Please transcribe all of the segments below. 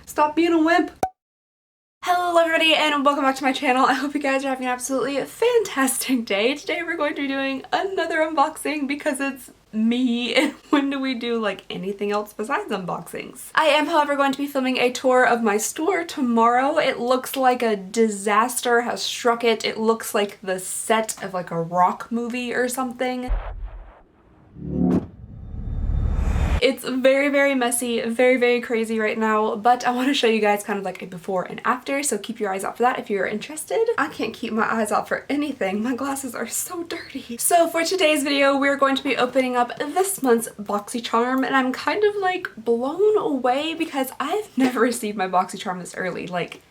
Stop being a wimp. Hello everybody and welcome back to my channel. I hope you guys are having an absolutely fantastic day. Today we're going to be doing another unboxing because it's me, and when do we do like anything else besides unboxings? I am, however, going to be filming a tour of my store tomorrow. It looks like a disaster has struck it. It looks like the set of like a rock movie or something. It's very, very messy, very, very crazy right now, but I want to show you guys kind of like a before and after, so keep your eyes out for that if you're interested. I can't keep my eyes out for anything. My glasses are so dirty. So for today's video, we're going to be opening up this month's Boxycharm, and I'm kind of like blown away because I've never received my Boxycharm this early, like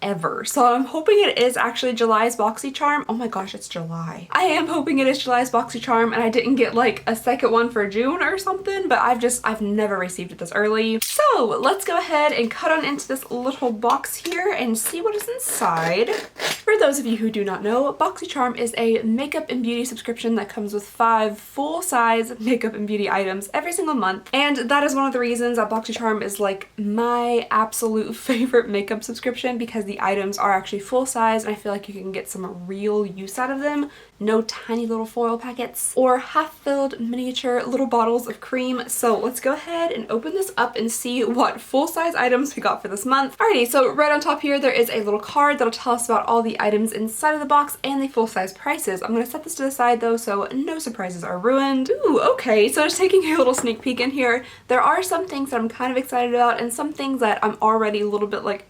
ever. So I'm hoping it is actually July's Boxycharm. Oh my gosh, it's July. I am hoping it is July's Boxycharm and I didn't get like a second one for June or something, but I've never received it this early. So let's go ahead and cut on into this little box here and see what is inside. For those of you who do not know, Boxycharm is a makeup and beauty subscription that comes with 5 full-size makeup and beauty items every single month. And that is one of the reasons that Boxycharm is like my absolute favorite makeup subscription, because the items are actually full size and I feel like you can get some real use out of them. No tiny little foil packets or half-filled miniature little bottles of cream. So let's go ahead and open this up and see what full-size items we got for this month. Alrighty, so right on top here there is a little card that'll tell us about all the items inside of the box and the full-size prices. I'm going to set this to the side though so no surprises are ruined. Ooh, okay, so just taking a little sneak peek in here, there are some things that I'm kind of excited about and some things that I'm already a little bit like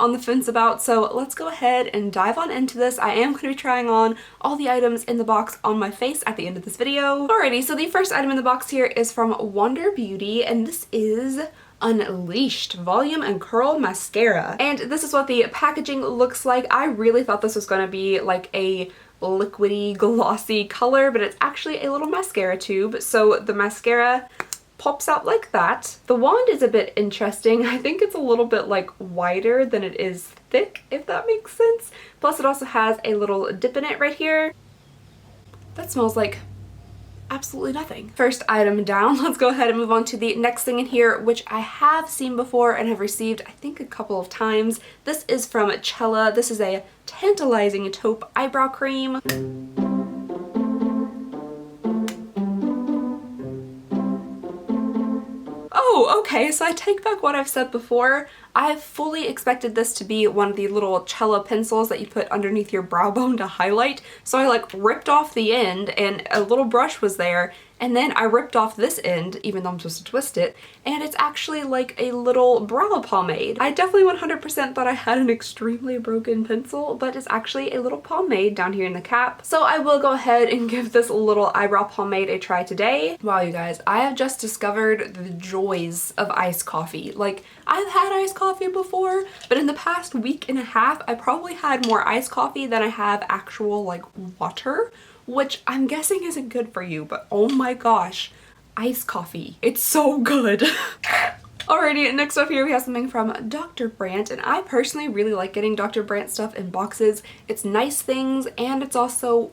on the fence about, so let's go ahead and dive on into this. I am going to be trying on all the items in the box on my face at the end of this video. Alrighty, so the first item in the box here is from Wonder Beauty, and this is Unleashed Volume and Curl Mascara. And this is what the packaging looks like. I really thought this was going to be like a liquidy, glossy color, but it's actually a little mascara tube. So the mascara pops out like that. The wand is a bit interesting. I think it's a little bit like wider than it is thick, if that makes sense. Plus it also has a little dip in it right here. That smells like absolutely nothing. First item down, let's go ahead and move on to the next thing in here, which I have seen before and have received I think a couple of times. This is from Cella. This is a tantalizing taupe eyebrow cream. Oh, okay, so I take back what I've said before. I fully expected this to be one of the little Cella pencils that you put underneath your brow bone to highlight. So I like ripped off the end and a little brush was there, and then I ripped off this end, even though I'm supposed to twist it, and it's actually like a little brow pomade. I definitely 100% thought I had an extremely broken pencil, but it's actually a little pomade down here in the cap. So I will go ahead and give this little eyebrow pomade a try today. Wow, you guys, I have just discovered the joys of iced coffee. Like, I've had iced coffee before, but in the past week and a half, I probably had more iced coffee than I have actual like water, which I'm guessing isn't good for you, but oh my gosh, iced coffee. It's so good. Alrighty, next up here we have something from Dr. Brandt, and I personally really like getting Dr. Brandt stuff in boxes. It's nice things and it's also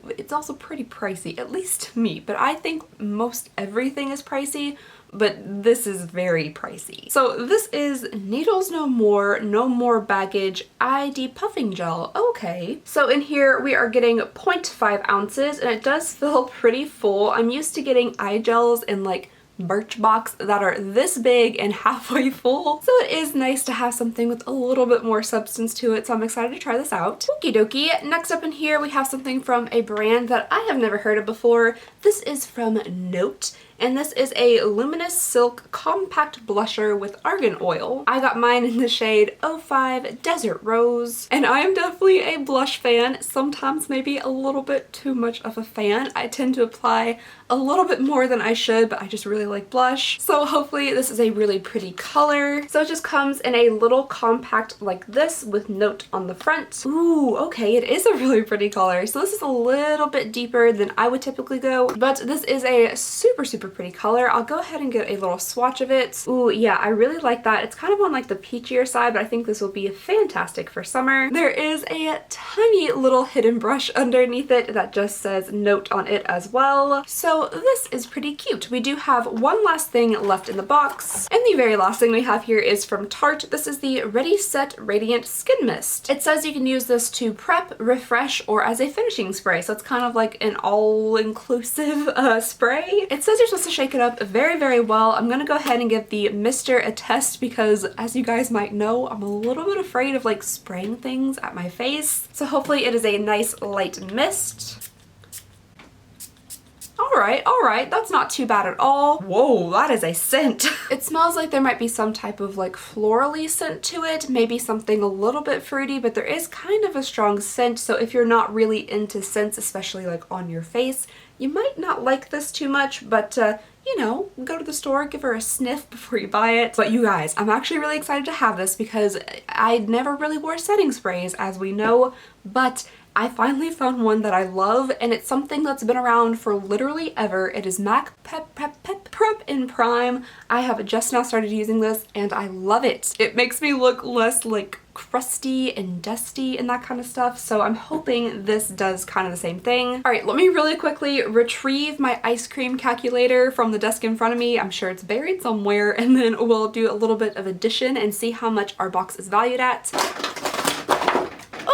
pretty pricey, at least to me, but I think most everything is pricey. But this is very pricey. So this is Needles No More, No More Baggage eye depuffing gel. Okay. So in here we are getting 0.5 ounces and it does feel pretty full. I'm used to getting eye gels in like Birchbox that are this big and halfway full. So it is nice to have something with a little bit more substance to it. So I'm excited to try this out. Okie dokie. Next up in here we have something from a brand that I have never heard of before. This is from Note. And this is a Luminous Silk Compact Blusher with Argan Oil. I got mine in the shade 05 Desert Rose. And I am definitely a blush fan, sometimes maybe a little bit too much of a fan. I tend to apply a little bit more than I should, but I just really like blush. So hopefully this is a really pretty color. So it just comes in a little compact like this with Note on the front. Ooh, okay, it is a really pretty color. So this is a little bit deeper than I would typically go, but this is a super a pretty color. I'll go ahead and get a little swatch of it. Ooh, yeah, I really like that. It's kind of on like the peachier side, but I think this will be fantastic for summer. There is a tiny little hidden brush underneath it that just says note on it as well. So this is pretty cute. We do have one last thing left in the box, and the very last thing we have here is from Tarte. This is the Ready Set Radiant Skin Mist. It says you can use this to prep, refresh, or as a finishing spray, so it's kind of like an all-inclusive spray. It says you're supposed to shake it up very, very well. I'm gonna go ahead and give the mister a test because, as you guys might know, I'm a little bit afraid of like spraying things at my face. So hopefully it is a nice light mist. Alright, that's not too bad at all. Whoa, that is a scent. It smells like there might be some type of like florally scent to it, maybe something a little bit fruity, but there is kind of a strong scent, so if you're not really into scents, especially like on your face, you might not like this too much, but you know, go to the store, give her a sniff before you buy it. But you guys, I'm actually really excited to have this because I never really wore setting sprays, as we know, but I finally found one that I love, and it's something that's been around for literally ever. It is MAC Prep in Prime. I have just now started using this and I love it. It makes me look less like crusty and dusty and that kind of stuff, so I'm hoping this does kind of the same thing. Alright, let me really quickly retrieve my ice cream calculator from the desk in front of me. I'm sure it's buried somewhere, and then we'll do a little bit of addition and see how much our box is valued at.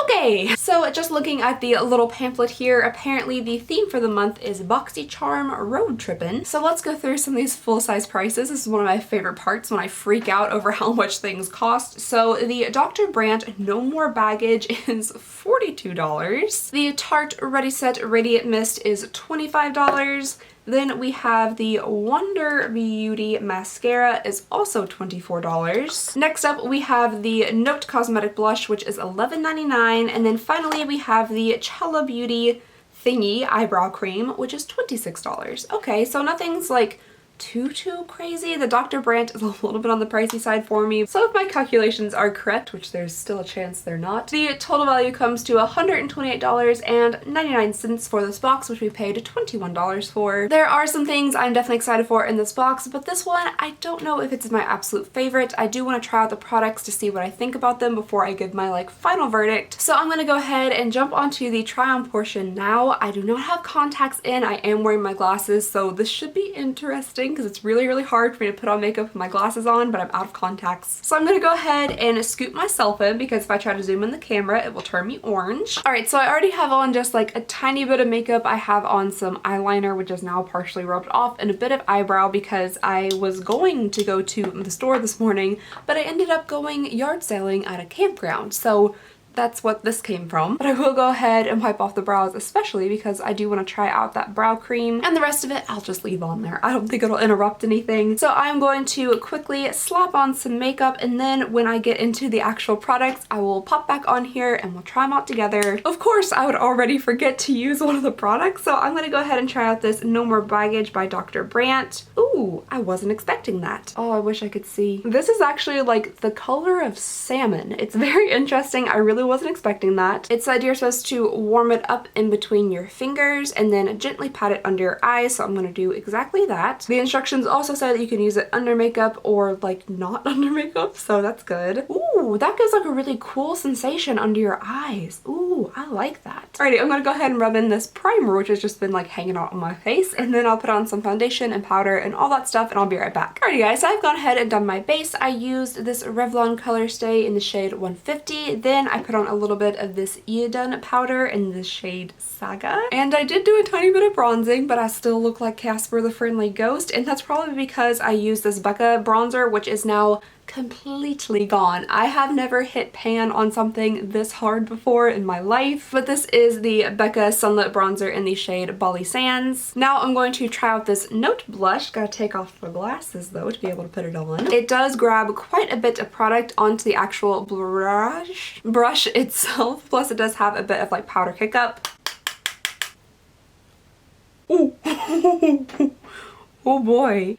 Okay, so just looking at the little pamphlet here, apparently the theme for the month is Boxycharm Road Trippin'. So let's go through some of these full-size prices. This is one of my favorite parts when I freak out over how much things cost. So the Dr. Brandt No More Baggage is $42. The Tarte Ready Set Radiant Mist is $25. Then we have the Wonder Beauty Mascara is also $24. Next up we have the Note Cosmetic Blush, which is $11.99. And then finally we have the Chella Beauty Thingy Eyebrow Cream, which is $26. Okay, so nothing's like too crazy. The Dr. Brandt is a little bit on the pricey side for me. So if my calculations are correct, which there's still a chance they're not, the total value comes to $128.99 for this box, which we paid $21 for. There are some things I'm definitely excited for in this box, but this one, I don't know if it's my absolute favorite. I do want to try out the products to see what I think about them before I give my like final verdict. So I'm going to go ahead and jump onto the try on portion now. I do not have contacts in. I am wearing my glasses, so this should be interesting because it's really hard for me to put on makeup with my glasses on, but I'm out of contacts. So I'm gonna go ahead and scoop myself in because if I try to zoom in the camera, it will turn me orange. Alright, so I already have on just like a tiny bit of makeup. I have on some eyeliner, which is now partially rubbed off, and a bit of eyebrow because I was going to go to the store this morning, but I ended up going yard sailing at a campground. So that's what this came from. But I will go ahead and wipe off the brows, especially because I do want to try out that brow cream, and the rest of it I'll just leave on there. I don't think it'll interrupt anything. So I'm going to quickly slap on some makeup, and then when I get into the actual products, I will pop back on here and we'll try them out together. Of course, I would already forget to use one of the products, so I'm gonna go ahead and try out this No More Baggage by Dr. Brandt. Ooh, I wasn't expecting that. Oh, I wish I could see. This is actually like the color of salmon. It's very interesting. I really wasn't expecting that. It said you're supposed to warm it up in between your fingers and then gently pat it under your eyes, so I'm gonna do exactly that. The instructions also said that you can use it under makeup or like not under makeup, so that's good. Ooh, that gives like a really cool sensation under your eyes. Ooh, I like that. Alrighty, I'm gonna go ahead and rub in this primer, which has just been like hanging out on my face, and then I'll put on some foundation and powder and all that stuff, and I'll be right back. Alrighty guys, so I've gone ahead and done my base. I used this Revlon Color Stay in the shade 150, then I put on a little bit of this Iodine powder in the shade Saga. And I did do a tiny bit of bronzing, but I still look like Casper the Friendly Ghost, and that's probably because I used this Becca bronzer, which is now completely gone. I have never hit pan on something this hard before in my life, but this is the Becca Sunlit Bronzer in the shade Bali Sands. Now I'm going to try out this Note Blush. Gotta take off the glasses though to be able to put it on. It does grab quite a bit of product onto the actual brush itself, plus it does have a bit of like powder kick up. Ooh. Oh boy.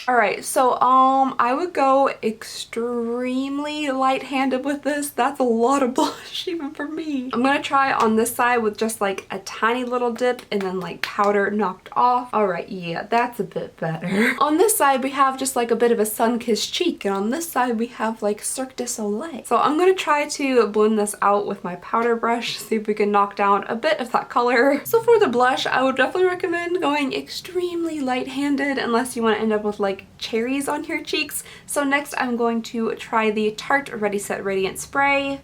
Alright, so I would go extremely light-handed with this. That's a lot of blush even for me. I'm gonna try on this side with just like a tiny little dip and then like powder knocked off. Alright, yeah, that's a bit better. On this side we have just like a bit of a sun-kissed cheek, and on this side we have like Cirque du Soleil. So I'm gonna try to blend this out with my powder brush, see if we can knock down a bit of that color. So for the blush, I would definitely recommend going extremely light-handed unless you want to end up with like cherries on your cheeks. So next I'm going to try the Tarte Ready Set Radiant Spray.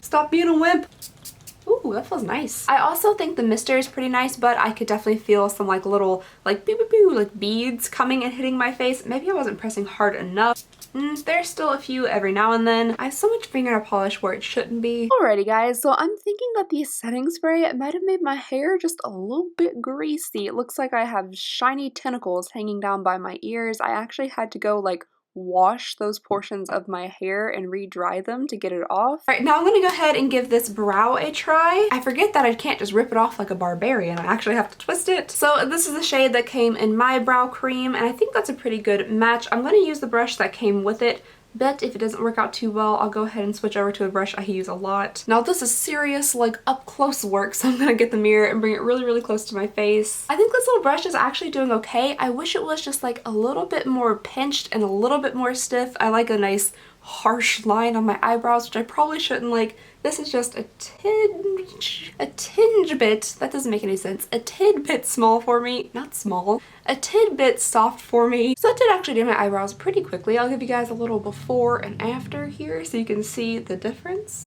Stop being a wimp. Ooh, that feels nice. I also think the mister is pretty nice, but I could definitely feel some like little like boo boo boo like beads coming and hitting my face. Maybe I wasn't pressing hard enough. There's still a few every now and then. I have so much fingernail polish where it shouldn't be. Alrighty guys, so I'm thinking that the setting spray might have made my hair just a little bit greasy. It looks like I have shiny tentacles hanging down by my ears. I actually had to go like wash those portions of my hair and re-dry them to get it off. Alright, now I'm gonna go ahead and give this brow a try. I forget that I can't just rip it off like a barbarian. I actually have to twist it. So this is the shade that came in my brow cream, and I think that's a pretty good match. I'm gonna use the brush that came with it, but if it doesn't work out too well, I'll go ahead and switch over to a brush I use a lot. Now this is serious, like up close work, so I'm gonna get the mirror and bring it really, really close to my face. I think this little brush is actually doing okay. I wish it was just like a little bit more pinched and a little bit more stiff. I like a nice harsh line on my eyebrows, which I probably shouldn't like. This is just a tinge bit, that doesn't make any sense, a tidbit small for me, not small, a tidbit soft for me. So that did actually do my eyebrows pretty quickly. I'll give you guys a little before and after here so you can see the difference.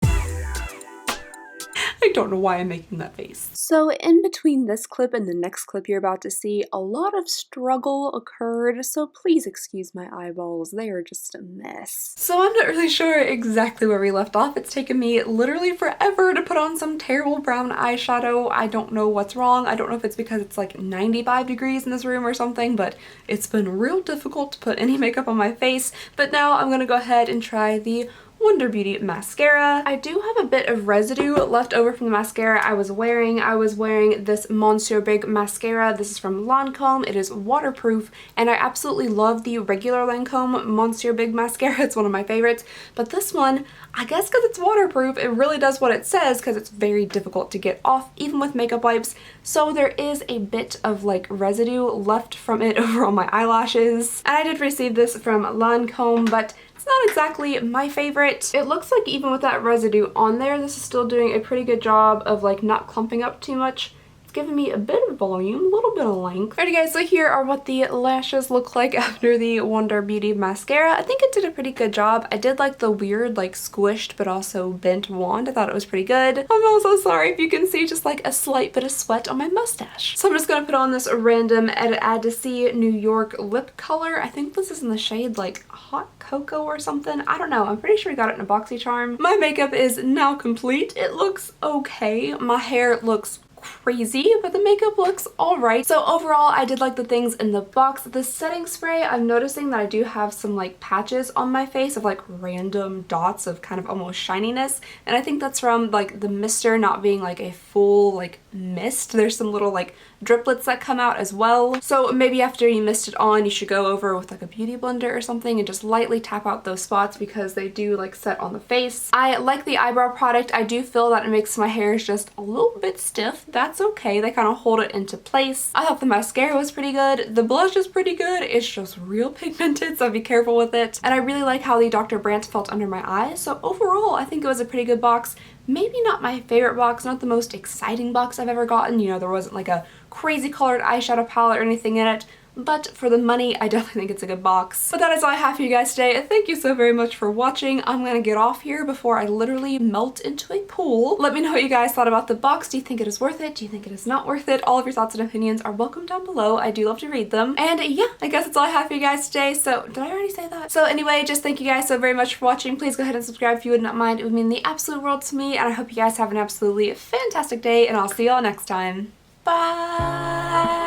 I don't know why I'm making that face. So in between this clip and the next clip you're about to see, a lot of struggle occurred, so please excuse my eyeballs, they are just a mess. So I'm not really sure exactly where we left off. It's taken me literally forever to put on some terrible brown eyeshadow. I don't know what's wrong. I don't know if it's because it's like 95 degrees in this room or something, but it's been real difficult to put any makeup on my face. But now I'm gonna go ahead and try the Wonder Beauty mascara. I do have a bit of residue left over from the mascara I was wearing. I was wearing this Monsieur Big mascara. This is from Lancome. It is waterproof, and I absolutely love the regular Lancome Monsieur Big mascara. It's one of my favorites, but this one, I guess because it's waterproof, it really does what it says because it's very difficult to get off even with makeup wipes. So there is a bit of like residue left from it over on my eyelashes. And I did receive this from Lancome, but it's not exactly my favorite. It looks like even with that residue on there, this is still doing a pretty good job of like not clumping up too much. It's giving me a bit of volume, a little bit of length. Alrighty guys, so here are what the lashes look like after the Wonder Beauty mascara. I think it did a pretty good job. I did like the weird like squished but also bent wand. I thought it was pretty good. I'm also sorry if you can see just like a slight bit of sweat on my mustache. So I'm just gonna put on this random Edit Addisy New York lip color. I think this is in the shade like Hot Cocoa or something. I don't know. I'm pretty sure we got it in a Boxycharm. My makeup is now complete. It looks okay. My hair looks crazy, but the makeup looks alright. So overall, I did like the things in the box. The setting spray, I'm noticing that I do have some like patches on my face of like random dots of kind of almost shininess, and I think that's from like the mister not being like a full like mist. There's some little like driplets that come out as well. So maybe after you mist it on, you should go over with like a beauty blender or something and just lightly tap out those spots because they do like set on the face. I like the eyebrow product. I do feel that it makes my hairs just a little bit stiff. That's okay. They kind of hold it into place. I thought the mascara was pretty good. The blush is pretty good. It's just real pigmented, so be careful with it. And I really like how the Dr. Brandt felt under my eyes. So overall, I think it was a pretty good box. Maybe not my favorite box, not the most exciting box I've ever gotten. You know, there wasn't like a crazy colored eyeshadow palette or anything in it. But for the money, I definitely think it's a good box. But that is all I have for you guys today. Thank you so very much for watching. I'm gonna get off here before I literally melt into a pool. Let me know what you guys thought about the box. Do you think it is worth it? Do you think it is not worth it? All of your thoughts and opinions are welcome down below. I do love to read them. And yeah, I guess that's all I have for you guys today. So did I already say that? So anyway, just thank you guys so very much for watching. Please go ahead and subscribe if you would not mind. It would mean the absolute world to me. And I hope you guys have an absolutely fantastic day, and I'll see y'all next time. Bye!